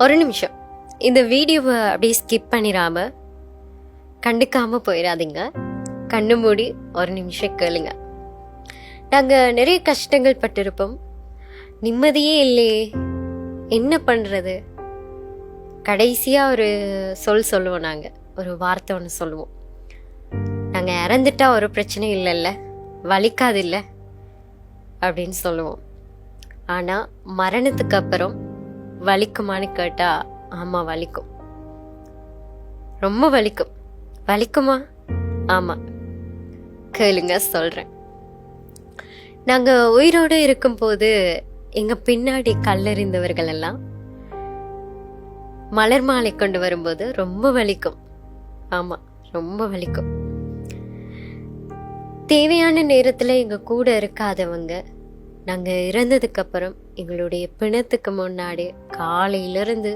ஒரு நிமிஷம், இந்த வீடியோவை அப்படியே ஸ்கிப் பண்ணிடாம கண்டுக்காம போயிடாதீங்க. கண்ணு மூடி ஒரு நிமிஷம் கேளுங்க. நாங்கள் நிறைய கஷ்டங்கள் பட்டிருப்போம், நிம்மதியே இல்லையே, என்ன பண்ணுறது? கடைசியாக ஒரு சொல்லுவோம், நாங்கள் ஒரு வார்த்தை ஒன்று சொல்லுவோம், நாங்கள் இறந்துட்டா ஒரு பிரச்சனை இல்லைல்ல, வலிக்காது இல்லை அப்படின்னு சொல்லுவோம். ஆனால் மரணத்துக்கு அப்புறம் வலிக்குமான்னு கேட்டால் ஆமாம் வலிக்கும், ரொம்ப வலிக்கும். வலிக்குமா? ஆமாம், கேளுங்க சொல்கிறேன். நாங்கள் உயிரோடு இருக்கும்போது எங்கள் பின்னாடி கல்லறிந்தவர்கள் எல்லாம் மலர் மாலை கொண்டு வரும்போது ரொம்ப வலிக்கும். ஆமாம், ரொம்ப வலிக்கும். தேவையான நேரத்தில் எங்கள் கூட இருக்காதவங்க நாங்கள் இறந்ததுக்கு அப்புறம் எங்களுடைய பிணத்துக்கு முன்னாடி காலையிலிருந்து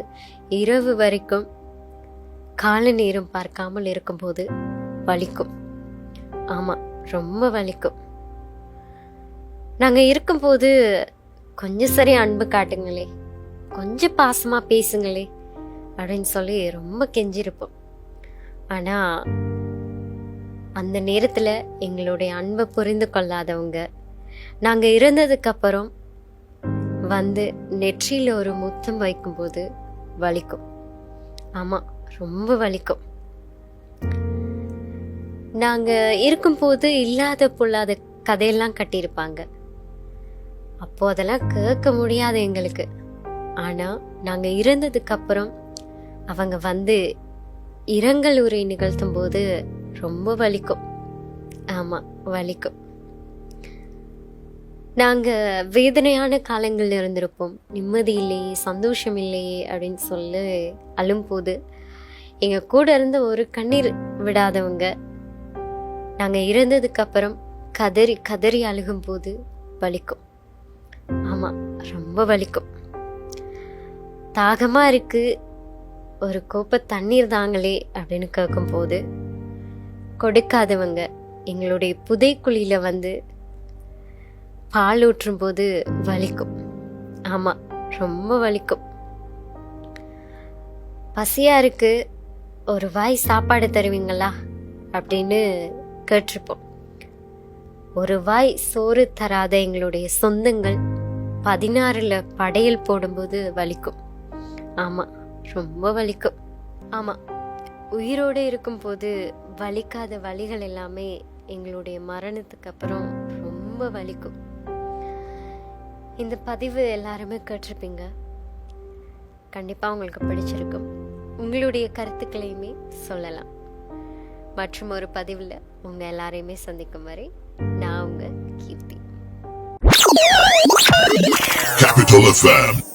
இரவு வரைக்கும் கால நேரம் பார்க்காமல் இருக்கும்போது வலிக்கும். ஆமாம், ரொம்ப வலிக்கும். நாங்கள் இருக்கும்போது கொஞ்சம் சரி அன்பு காட்டுங்களே, கொஞ்சம் பாசமாக பேசுங்களே அப்படின்னு சொல்லி ரொம்ப கெஞ்சிருப்போம். ஆனால் அந்த நேரத்தில் எங்களுடைய அன்பை புரிந்து கொள்ளாதவங்க நாங்கள் இறந்ததுக்கு அப்புறம் வந்து நெற்றியில் ஒரு முத்தம் வைக்கும்போது வலிக்கும். ஆமாம், ரொம்ப வலிக்கும். நாங்கள் இருக்கும்போது இல்லாத பொல்லாத கதையெல்லாம் கட்டியிருப்பாங்க, அப்போ அதெல்லாம் கேட்க முடியாது எங்களுக்கு. ஆனால் நாங்கள் இறந்ததுக்கு அப்புறம் அவங்க வந்து இரங்கல் உரை நிகழ்த்தும் போது ரொம்ப வலிக்கும். ஆமாம், வலிக்கும். நாங்கள் வேதனையான காலங்கள் இருந்திருப்போம், நிம்மதி இல்லையே, சந்தோஷம் இல்லையே அப்படின்னு சொல்லி அழும்போது எங்கள் கூட இருந்த ஒரு கண்ணீர் விடாதவங்க நாங்கள் இறந்ததுக்கு அப்புறம் கதறி கதறி அழுகும்போது வலிக்கும். ஆமாம், ரொம்ப வலிக்கும். தாகமாக இருக்கு, ஒரு கோப்பை தண்ணீர் தாங்களே அப்படின்னு கேட்கும்போது கொடுக்காதவங்க எங்களுடைய புதைக்குழியில் வந்து பால் ஊற்றும் போது வலிக்கும். ஆமாம், ரொம்ப வலிக்கும். பசியாக இருக்கு, ஒரு வாய் சாப்பாடு தருவீங்களா அப்படின்னு கேட்டிருப்போம். ஒரு வாய் சோறு தராத எங்களுடைய சொந்தங்கள் 16ல் படையல் போடும்போது வலிக்கும். ஆமாம், ரொம்ப வலிக்கும். ஆமாம், உயிரோடு இருக்கும்போது வலிக்காத வலிகள் எல்லாமே எங்களுடைய மரணத்துக்கு அப்புறம் ரொம்ப வலிக்கும். இந்த பதிவு எல்லாருமே கேட்டிருப்பீங்க, கண்டிப்பாக உங்களுக்கு பிடிச்சிருக்கும். உங்களுடைய கருத்துக்களையுமே சொல்லலாம். மற்றும் ஒரு பதிவில் உங்கள் எல்லாரையுமே சந்திக்கும் வரை நான் உங்கள் கீர்த்தி. Capital FM.